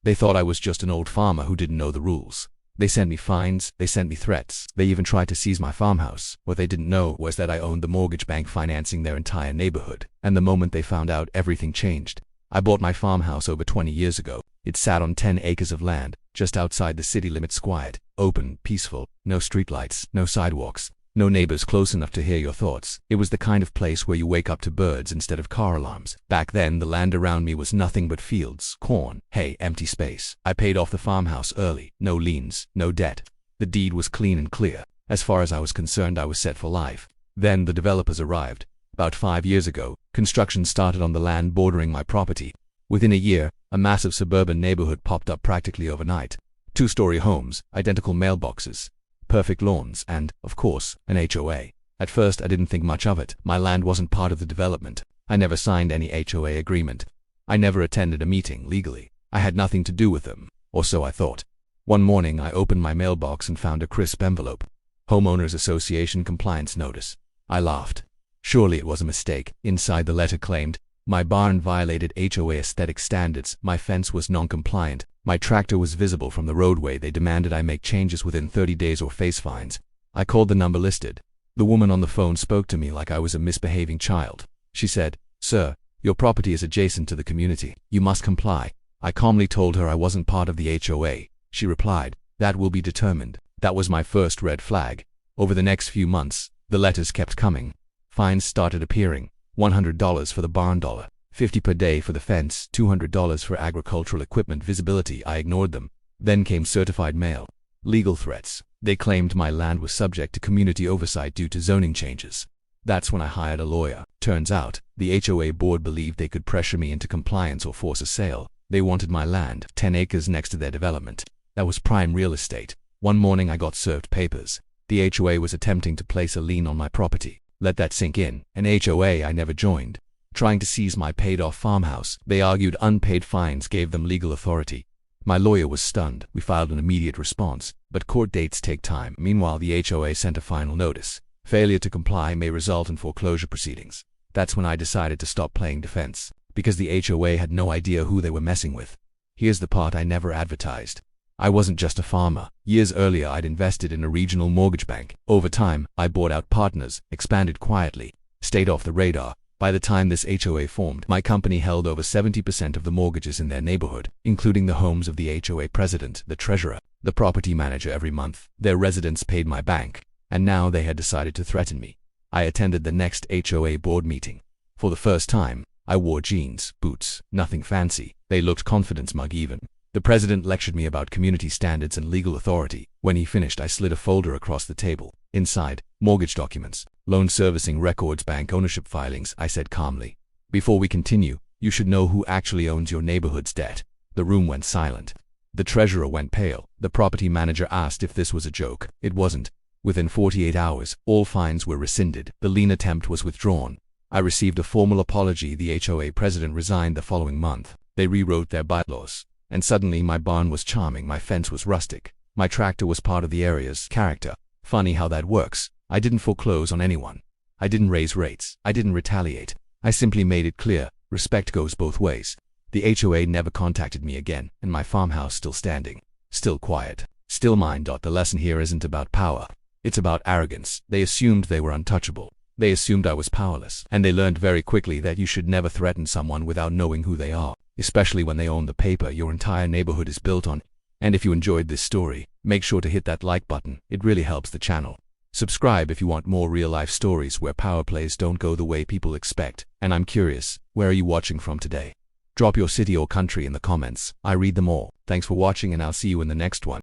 They thought I was just an old farmer who didn't know the rules. They sent me fines, they sent me threats, they even tried to seize my farmhouse. What they didn't know was that I owned the mortgage bank financing their entire neighborhood, and the moment they found out, everything changed. I bought my farmhouse over 20 years ago. It sat on 10 acres of land, just outside the city limits, quiet, open, peaceful, no streetlights, no sidewalks, no neighbors close enough to hear your thoughts. It was the kind of place where you wake up to birds instead of car alarms. Back then, the land around me was nothing but fields, corn, hay, empty space. I paid off the farmhouse early. No liens, no debt. The deed was clean and clear. As far as I was concerned, I was set for life. Then the developers arrived. About 5 years ago, construction started on the land bordering my property. Within a year, a massive suburban neighborhood popped up practically overnight. 2-story homes, identical mailboxes, perfect lawns, and, of course, an HOA. At first, I didn't think much of it. My land wasn't part of the development. I never signed any HOA agreement. I never attended a meeting legally. I had nothing to do with them, or so I thought. One morning, I opened my mailbox and found a crisp envelope. Homeowners Association compliance notice. I laughed. Surely it was a mistake. Inside, the letter claimed, my barn violated HOA aesthetic standards, my fence was non-compliant, my tractor was visible from the roadway, they demanded I make changes within 30 days or face fines. I called the number listed. The woman on the phone spoke to me like I was a misbehaving child. She said, "Sir, your property is adjacent to the community. You must comply." I calmly told her I wasn't part of the HOA. She replied, "That will be determined." That was my first red flag. Over the next few months, the letters kept coming. Fines started appearing. $100 for the barn, $50 per day for the fence, $200 for agricultural equipment visibility. I ignored them. Then came certified mail. Legal threats. They claimed my land was subject to community oversight due to zoning changes. That's when I hired a lawyer. Turns out, the HOA board believed they could pressure me into compliance or force a sale. They wanted my land, 10 acres next to their development. That was prime real estate. One morning I got served papers. The HOA was attempting to place a lien on my property. Let that sink in. An HOA I never joined. Trying to seize my paid-off farmhouse. They argued unpaid fines gave them legal authority. My lawyer was stunned. We filed an immediate response, but court dates take time. Meanwhile, the HOA sent a final notice. Failure to comply may result in foreclosure proceedings. That's when I decided to stop playing defense, because the HOA had no idea who they were messing with. Here's the part I never advertised. I wasn't just a farmer. Years earlier, I'd invested in a regional mortgage bank. Over time, I bought out partners, expanded quietly, stayed off the radar. By the time this HOA formed, my company held over 70% of the mortgages in their neighborhood, including the homes of the HOA president, the treasurer, the property manager. Every month, their residents paid my bank, and now they had decided to threaten me. I attended the next HOA board meeting. For the first time, I wore jeans, boots, nothing fancy. They looked confident, smug even. The president lectured me about community standards and legal authority. When he finished, I slid a folder across the table. Inside, mortgage documents, loan servicing records, bank ownership filings. I said calmly, "Before we continue, you should know who actually owns your neighborhood's debt." The room went silent. The treasurer went pale. The property manager asked if this was a joke. It wasn't. Within 48 hours, all fines were rescinded. The lien attempt was withdrawn. I received a formal apology. The HOA president resigned the following month. They rewrote their bylaws. And suddenly my barn was charming, my fence was rustic, my tractor was part of the area's character. Funny how that works. I didn't foreclose on anyone. I didn't raise rates. I didn't retaliate. I simply made it clear, respect goes both ways. The HOA never contacted me again, and my farmhouse still standing, still quiet, still mine. The lesson here isn't about power. It's about arrogance. They assumed they were untouchable. They assumed I was powerless. And they learned very quickly that you should never threaten someone without knowing who they are, especially when they own the paper your entire neighborhood is built on. And if you enjoyed this story, make sure to hit that like button. It really helps the channel. Subscribe if you want more real-life stories where power plays don't go the way people expect. And I'm curious, where are you watching from today? Drop your city or country in the comments. I read them all. Thanks for watching, and I'll see you in the next one.